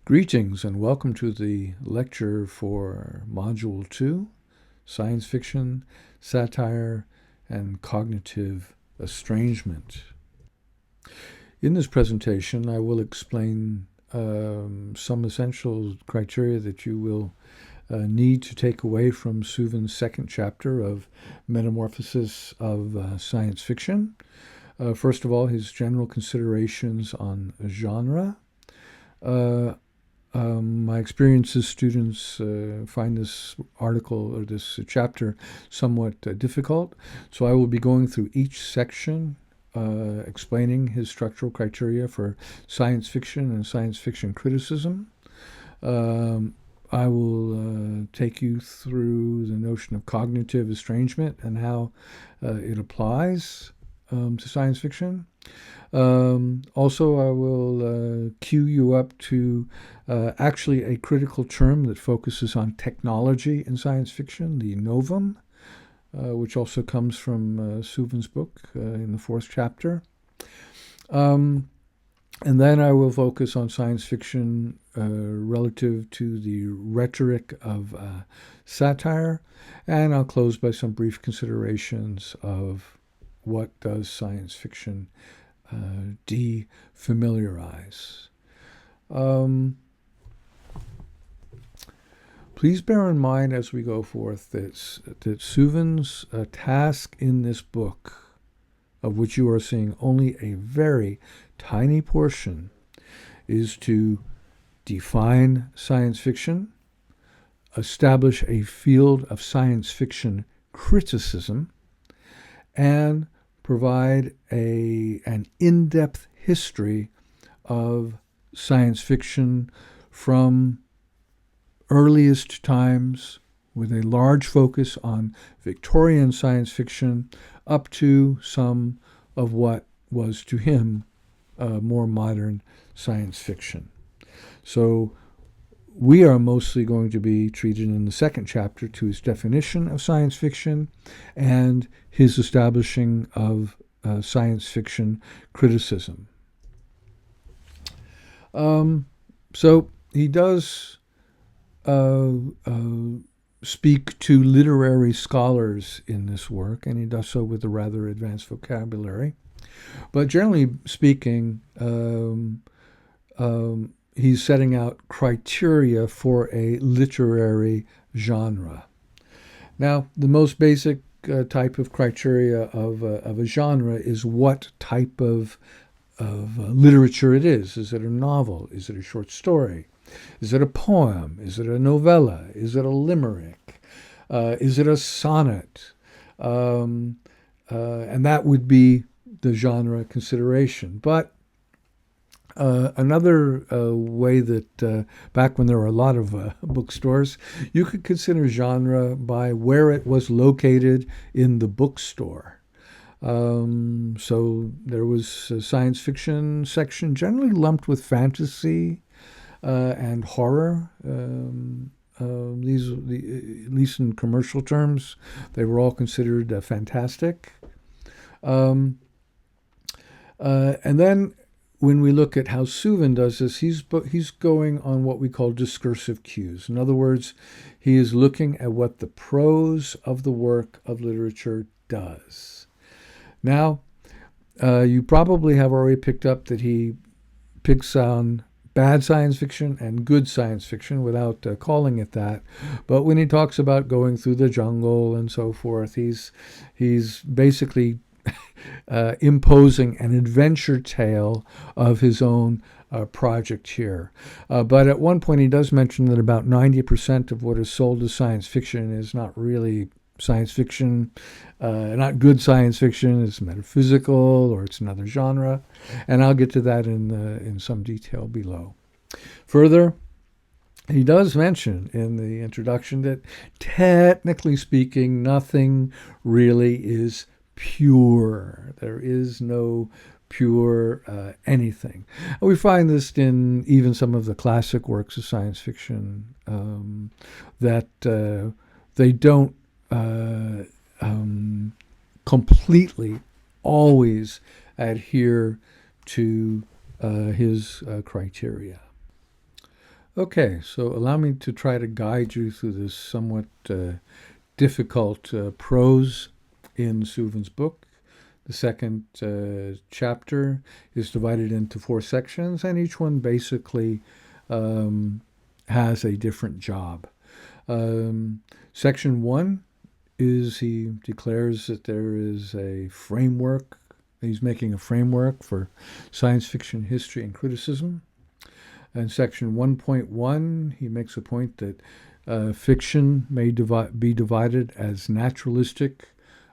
Greetings and welcome to the lecture for Module 2, Science Fiction, Satire, and Cognitive Estrangement. In this presentation, I will explain some essential criteria that you will need to take away from Suvin's second chapter of Metamorphoses of Science Fiction. First of all, his general considerations on genre. My experience as students find this article or this chapter somewhat difficult, so I will be going through each section, explaining his structural criteria for science fiction and science fiction criticism. I will take you through the notion of cognitive estrangement and how it applies to science fiction. Also, I will cue you up to actually a critical term that focuses on technology in science fiction, the novum, which also comes from Suvin's book in the fourth chapter. And then I will focus on science fiction relative to the rhetoric of satire, and I'll close by some brief considerations of what does science fiction defamiliarize. Please bear in mind as we go forth that Suvin's task in this book, of which you are seeing only a very tiny portion, is to define science fiction, establish a field of science fiction criticism, and provide an in-depth history of science fiction from earliest times, with a large focus on Victorian science fiction, up to some of what was to him more modern science fiction. So we are mostly going to be treated in the second chapter to his definition of science fiction and his establishing of science fiction criticism. So he does speak to literary scholars in this work, and he does so with a rather advanced vocabulary. But generally speaking, he's setting out criteria for a literary genre. Now, the most basic type of criteria of a genre is what type of literature it is. Is it a novel? Is it a short story? Is it a poem? Is it a novella? Is it a limerick? Is it a sonnet? And that would be the genre consideration. But another way that back when there were a lot of bookstores, you could consider genre by where it was located in the bookstore. So there was a science fiction section, generally lumped with fantasy and horror. These, at least in commercial terms, they were all considered fantastic. And then when we look at how Suvin does this, he's going on what we call discursive cues. In other words, he is looking at what the prose of the work of literature does. Now, you probably have already picked up that he picks on bad science fiction and good science fiction without calling it that. But when he talks about going through the jungle and so forth, he's basically imposing an adventure tale of his own project here. But at one point he does mention that about 90% of what is sold as science fiction is not really science fiction, not good science fiction. It's metaphysical, or it's another genre, and I'll get to that in some detail below. Further, he does mention in the introduction that technically speaking, nothing really is pure. There is no pure anything. And we find this in even some of the classic works of science fiction, that they don't completely always adhere to his criteria. Okay, so allow me to try to guide you through this somewhat difficult prose in Suvin's book. The second chapter is divided into 4 sections, and each one basically has a different job. Section 1 is he declares that there is a framework. He's making a framework for science fiction history and criticism. In section 1.1, he makes a point that fiction may be divided as naturalistic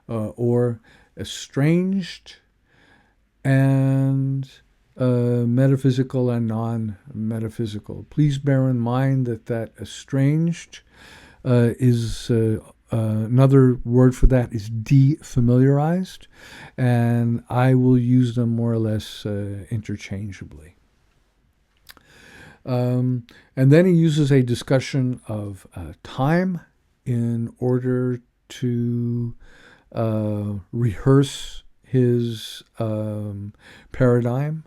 or estranged, and metaphysical and non-metaphysical. Please bear in mind that estranged is another word for that is defamiliarized, and I will use them more or less interchangeably. And then he uses a discussion of time in order to rehearse his paradigm.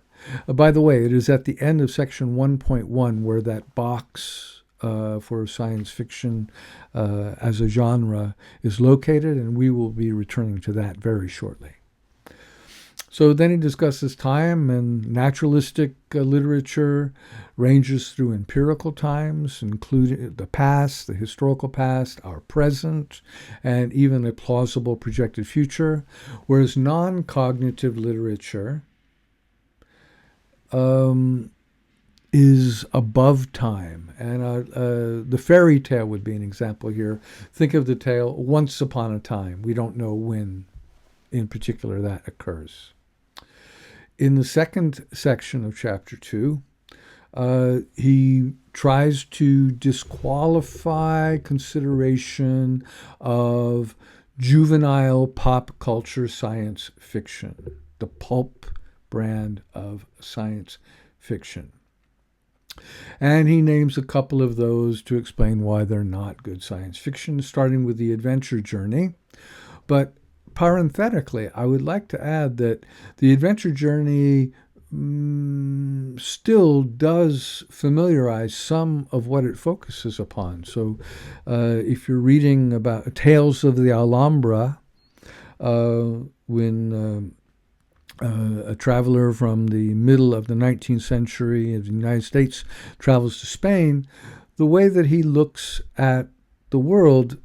By the way, it is at the end of section 1.1 where that box for science fiction as a genre is located, and we will be returning to that very shortly. So then he discusses time, and naturalistic literature ranges through empirical times, including the past, the historical past, our present, and even a plausible projected future, whereas non-cognitive literature is above time. And the fairy tale would be an example here. Think of the tale Once Upon a Time. We don't know when in particular that occurs. In the second section of chapter 2, he tries to disqualify consideration of juvenile pop culture science fiction, the pulp brand of science fiction. And he names a couple of those to explain why they're not good science fiction, starting with the adventure journey. But parenthetically, I would like to add that the adventure journey still does familiarize some of what it focuses upon. So if you're reading about Tales of the Alhambra, when a traveler from the middle of the 19th century of the United States travels to Spain, the way that he looks at the world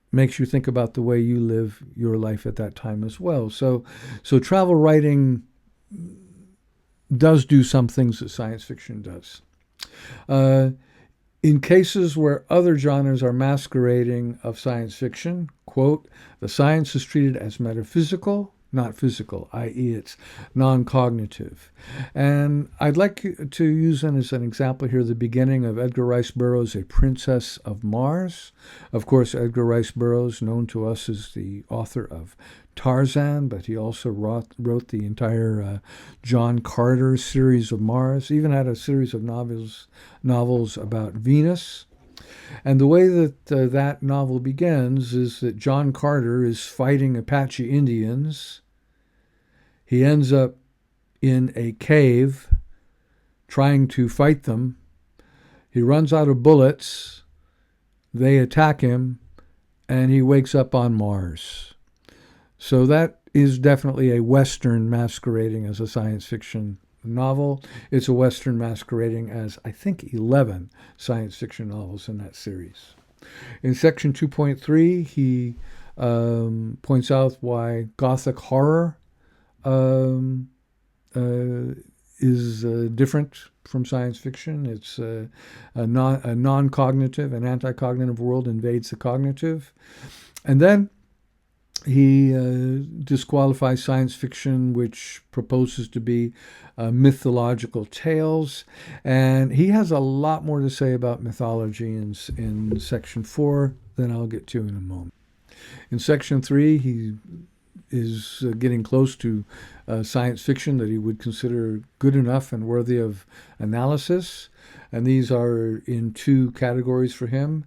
makes you think about the way you live your life at that time as well. So travel writing does do some things that science fiction does. In cases where other genres are masquerading of science fiction, quote, the science is treated as metaphysical, not physical, i.e. it's non-cognitive. And I'd like to use as an example here the beginning of Edgar Rice Burroughs' A Princess of Mars. Of course, Edgar Rice Burroughs, known to us as the author of Tarzan, but he also wrote the entire John Carter series of Mars, even had a series of novels about Venus. And the way that that novel begins is that John Carter is fighting Apache Indians. He ends up in a cave trying to fight them. He runs out of bullets. They attack him, and he wakes up on Mars. So that is definitely a Western masquerading as a science fiction novel. It's a Western masquerading as, I think, 11 science fiction novels in that series. In section 2.3, he points out why Gothic horror is different from science fiction. It's a non-cognitive, an anti-cognitive world invades the cognitive. And then he disqualifies science fiction which proposes to be mythological tales. And he has a lot more to say about mythology in section 4 than I'll get to in a moment. In section 3, he is getting close to science fiction that he would consider good enough and worthy of analysis. And these are in 2 categories for him.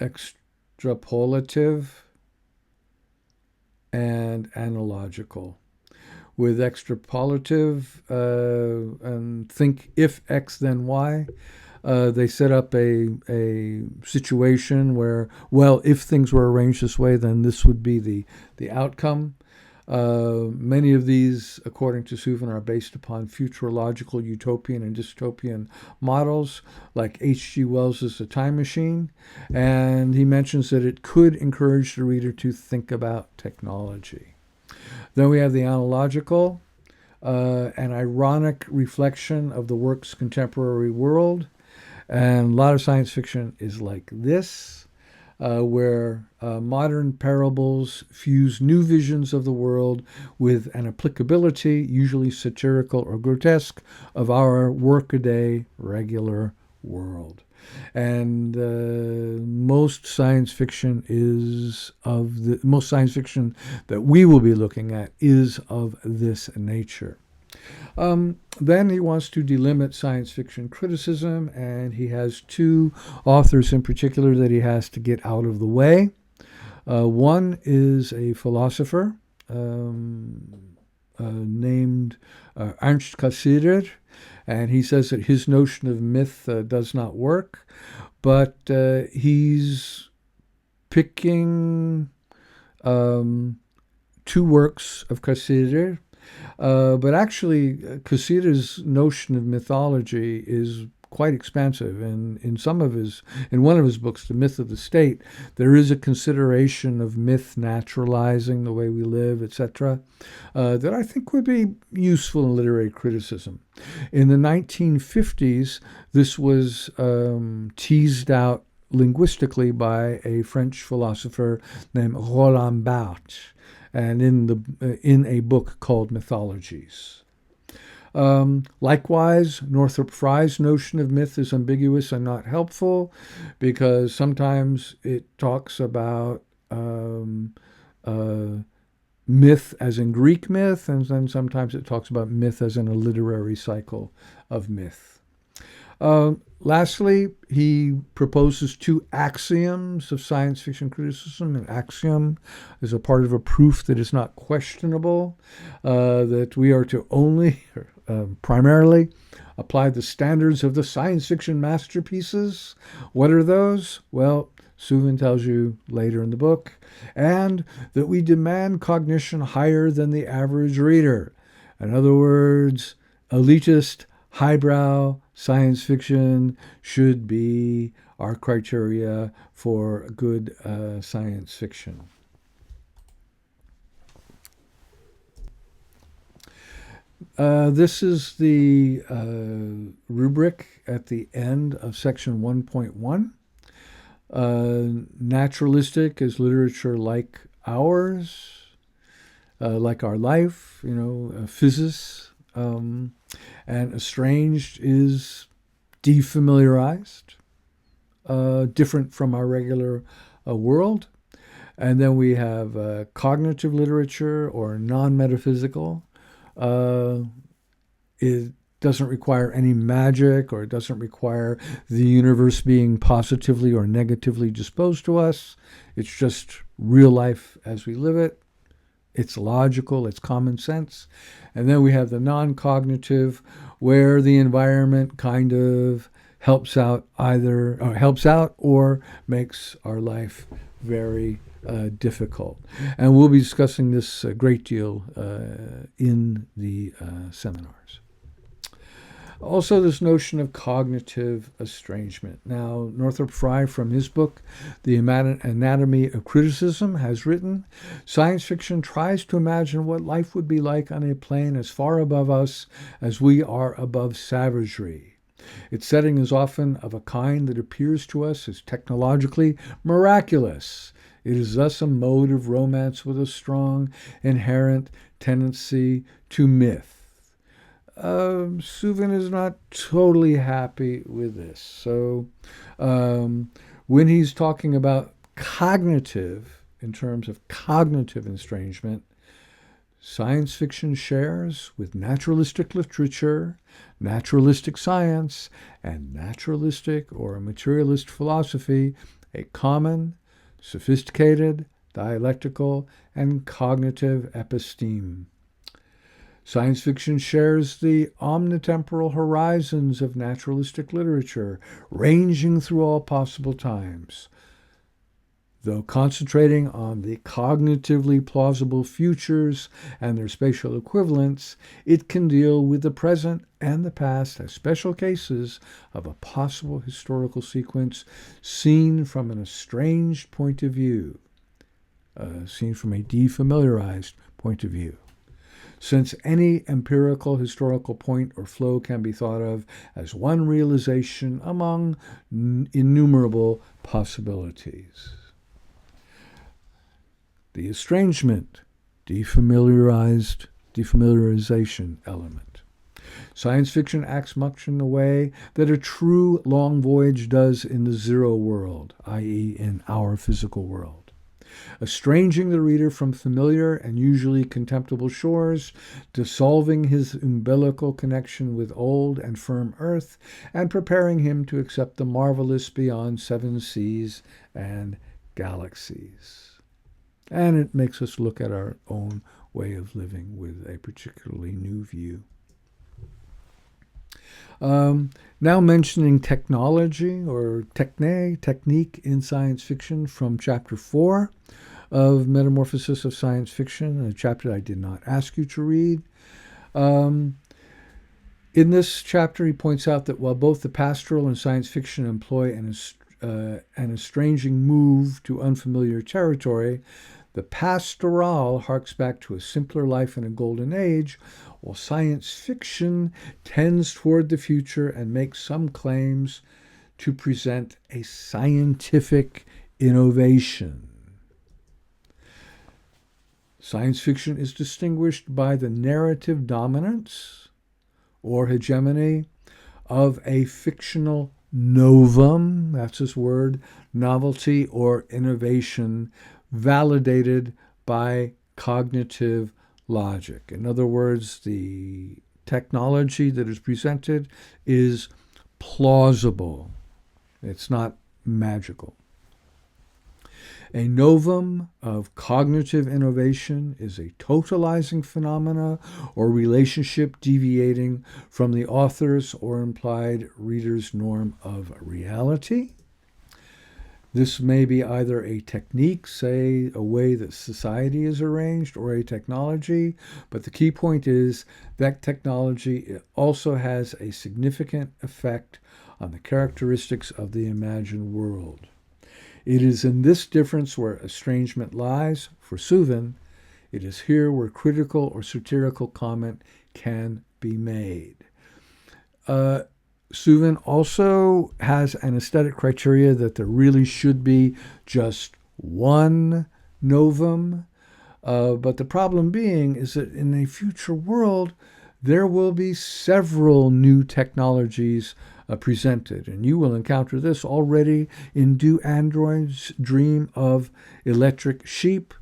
Extrapolative and analogical. with extrapolative and think if X then Y. They set up a situation where, well, if things were arranged this way, then this would be the outcome. Many of these, according to Suvin, are based upon futurological utopian and dystopian models, like H.G. Wells' The Time Machine, and he mentions that it could encourage the reader to think about technology. Then we have the analogical, an ironic reflection of the work's contemporary world, and a lot of science fiction is like this. Where modern parables fuse new visions of the world with an applicability, usually satirical or grotesque, of our workaday regular world. And most science fiction that we will be looking at is of this nature. Then he wants to delimit science fiction criticism, and he has two authors in particular that he has to get out of the way. One is a philosopher named Ernst Cassirer, and he says that his notion of myth does not work, but he's picking two works of Cassirer. But actually, Cassirer's notion of mythology is quite expansive, and in one of his books, The Myth of the State, there is a consideration of myth naturalizing the way we live, etc., that I think would be useful in literary criticism. In the 1950s, this was teased out linguistically by a French philosopher named Roland Barthes, and in a book called Mythologies. Likewise, Northrop Frye's notion of myth is ambiguous and not helpful, because sometimes it talks about myth as in Greek myth, and then sometimes it talks about myth as in a literary cycle of myth. Lastly, he proposes two axioms of science fiction criticism. An axiom is a part of a proof that is not questionable, that we are to only, primarily, apply the standards of the science fiction masterpieces. What are those? Well, Suvin tells you later in the book. And that we demand cognition higher than the average reader. In other words, elitist, highbrow science fiction should be our criteria for good science fiction. This is the rubric at the end of section 1.1. Naturalistic is literature like ours, like our life, physis. And estranged is defamiliarized, different from our regular world. And then we have cognitive literature or non-metaphysical. It doesn't require any magic, or it doesn't require the universe being positively or negatively disposed to us. It's just real life as we live it. It's logical, it's common sense. And then we have the non-cognitive, where the environment kind of helps out or makes our life very difficult. And we'll be discussing this a great deal in the seminars. Also, this notion of cognitive estrangement. Now, Northrop Frye, from his book, The Anatomy of Criticism, has written, science fiction tries to imagine what life would be like on a plane as far above us as we are above savagery. Its setting is often of a kind that appears to us as technologically miraculous. It is thus a mode of romance with a strong inherent tendency to myth. Suvin is not totally happy with this. So when he's talking about cognitive, in terms of cognitive estrangement, science fiction shares with naturalistic literature, naturalistic science, and naturalistic or materialist philosophy a common, sophisticated, dialectical, and cognitive episteme. Science fiction shares the omnitemporal horizons of naturalistic literature, ranging through all possible times. Though concentrating on the cognitively plausible futures and their spatial equivalents, it can deal with the present and the past as special cases of a possible historical sequence seen from an estranged point of view, seen from a defamiliarized point of view. Since any empirical historical point or flow can be thought of as one realization among innumerable possibilities. The estrangement, defamiliarization element. Science fiction acts much in the way that a true long voyage does in the zero world, i.e. in our physical world. Estranging the reader from familiar and usually contemptible shores, dissolving his umbilical connection with old and firm earth, and preparing him to accept the marvelous beyond seven seas and galaxies. And it makes us look at our own way of living with a particularly new view. Now mentioning technology or technique in science fiction from chapter 4 of Metamorphosis of Science Fiction, a chapter I did not ask you to read. In this chapter, he points out that while both the pastoral and science fiction employ an estranging move to unfamiliar territory, the pastoral harks back to a simpler life in a golden age, while science fiction tends toward the future and makes some claims to present a scientific innovation. Science fiction is distinguished by the narrative dominance or hegemony of a fictional novum, that's his word, novelty or innovation, validated by cognitive logic. In other words, the technology that is presented is plausible. It's not magical. A novum of cognitive innovation is a totalizing phenomena or relationship deviating from the author's or implied reader's norm of reality. This may be either a technique, say a way that society is arranged, or a technology, but the key point is that technology also has a significant effect on the characteristics of the imagined world. It is in this difference where estrangement lies for Suvin. It is here where critical or satirical comment can be made. Suvin also has an aesthetic criteria that there really should be just one novum. But the problem being is that in a future world, there will be several new technologies presented. And you will encounter this already in Do Androids Dream of Electric Sheep?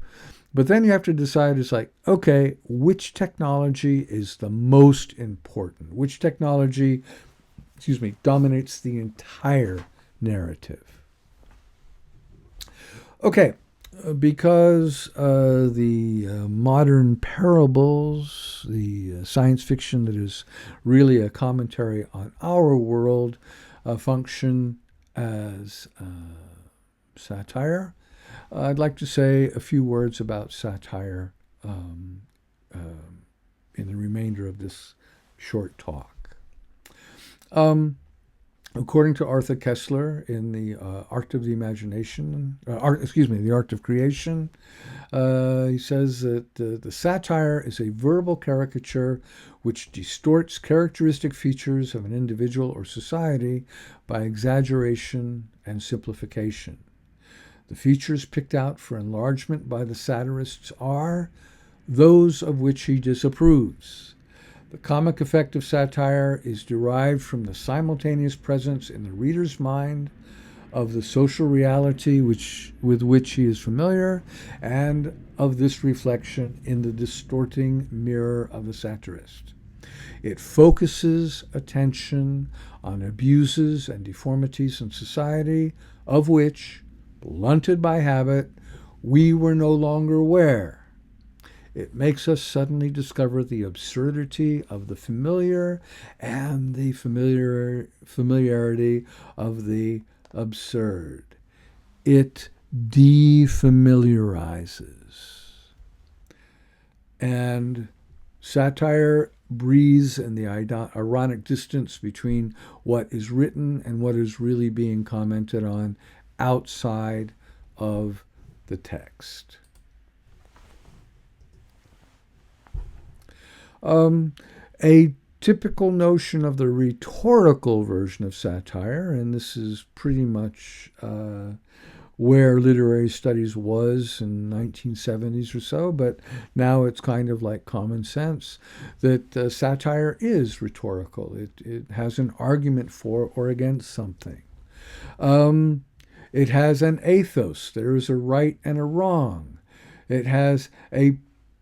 But then you have to decide, it's like, okay, which technology is the most important? Which technology, dominates the entire narrative? Okay, because the modern parables, the science fiction that is really a commentary on our world, function as satire, I'd like to say a few words about satire in the remainder of this short talk. According to Arthur Koestler in the Art of the Imagination, the Art of Creation, he says that the satire is a verbal caricature which distorts characteristic features of an individual or society by exaggeration and simplification. The features picked out for enlargement by the satirists are those of which he disapproves. The comic effect of satire is derived from the simultaneous presence in the reader's mind of the social reality with which he is familiar, and of this reflection in the distorting mirror of the satirist. It focuses attention on abuses and deformities in society, of which, blunted by habit, we were no longer aware. It makes us suddenly discover the absurdity of the familiar and the familiarity of the absurd. It defamiliarizes. And satire breathes in the ironic distance between what is written and what is really being commented on outside of the text. A typical notion of the rhetorical version of satire, and this is pretty much where literary studies was in the 1970s or so, but now it's kind of like common sense, that satire is rhetorical. It has an argument for or against something. It has an ethos. There is a right and a wrong. It has a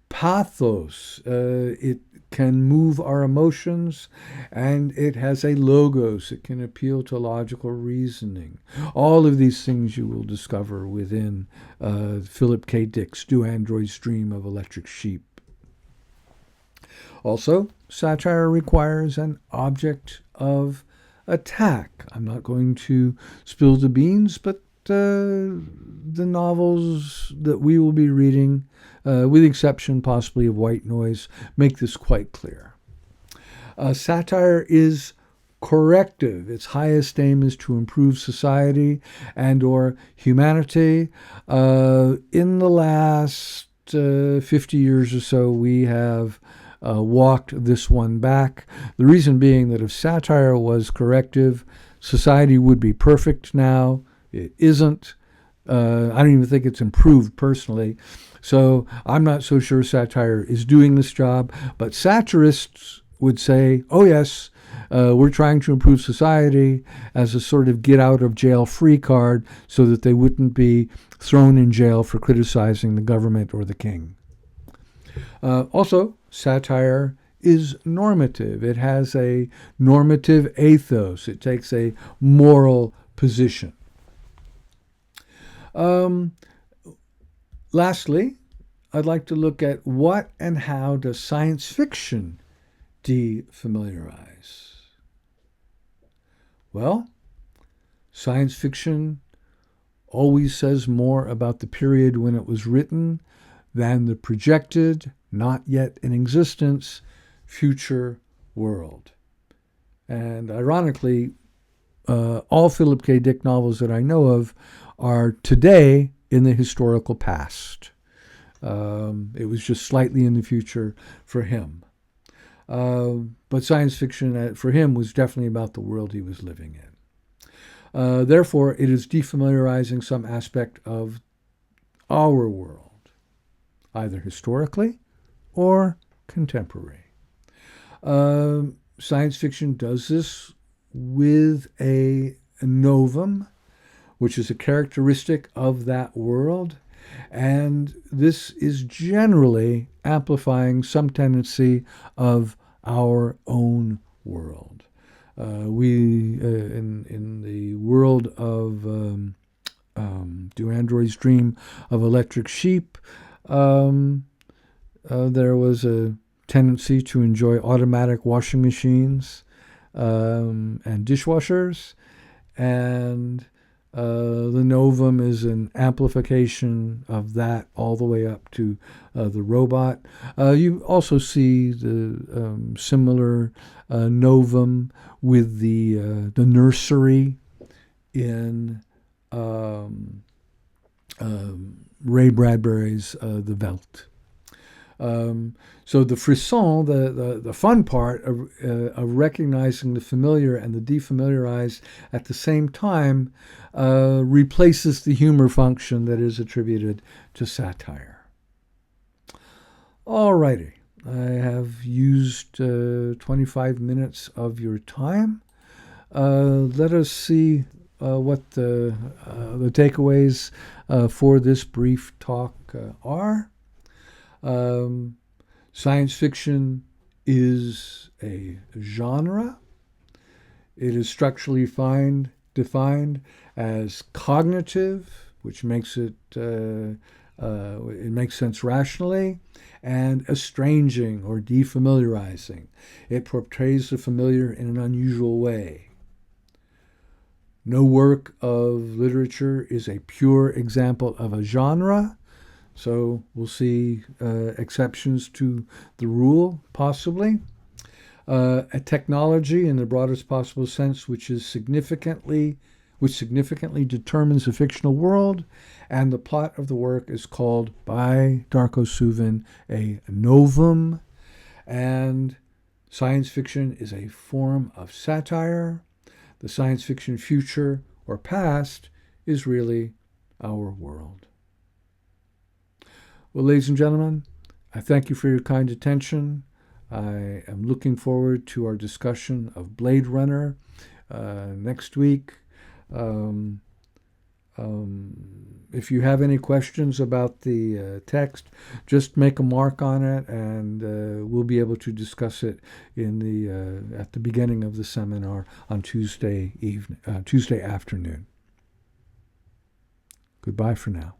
pathos. It can move our emotions, and it has a logos. It can appeal to logical reasoning. All of these things you will discover within Philip K. Dick's Do Androids Dream of Electric Sheep. Also, satire requires an object of attack. I'm not going to spill the beans, but the novels that we will be reading, with the exception possibly of White Noise, make this quite clear. Satire is corrective. Its highest aim is to improve society and or humanity. In the last 50 years or so, we have walked this one back. The reason being that if satire was corrective, society would be perfect now. It isn't. I don't even think it's improved personally. So I'm not so sure satire is doing this job. But satirists would say, oh yes, we're trying to improve society as a sort of get out of jail free card so that they wouldn't be thrown in jail for criticizing the government or the king. Also, satire is normative. It has a normative ethos. It takes a moral position. Lastly, I'd like to look at what and how does science fiction defamiliarize? Well, science fiction always says more about the period when it was written than the projected, not yet in existence, future world. And ironically, all Philip K. Dick novels that I know of are today in the historical past. It was just slightly in the future for him. But science fiction for him was definitely about the world he was living in. Therefore, it is defamiliarizing some aspect of our world, either historically or contemporary. Science fiction does this with a novum, which is a characteristic of that world, and this is generally amplifying some tendency of our own world. In the world of Do Androids Dream of Electric Sheep, there was a tendency to enjoy automatic washing machines and dishwashers, and the novum is an amplification of that all the way up to the robot. You also see the similar novum with the nursery in Ray Bradbury's The Veldt. So the frisson, the fun part of recognizing the familiar and the defamiliarized at the same time, replaces the humor function that is attributed to satire. Alrighty, I have used 25 minutes of your time. Let us see what the takeaways for this brief talk are. Science fiction is a genre. It is structurally defined as cognitive, which makes it It makes sense rationally. And estranging or defamiliarizing. It portrays the familiar in an unusual way. No work of literature is a pure example of a genre, so we'll see exceptions to the rule, possibly. A technology in the broadest possible sense, which significantly determines the fictional world, and the plot of the work is called by Darko Suvin a novum, and science fiction is a form of satire. The science fiction future or past is really our world. Well, ladies and gentlemen, I thank you for your kind attention. I am looking forward to our discussion of Blade Runner next week. If you have any questions about the text, just make a mark on it, and we'll be able to discuss it at the beginning of the seminar on Tuesday afternoon. Goodbye for now.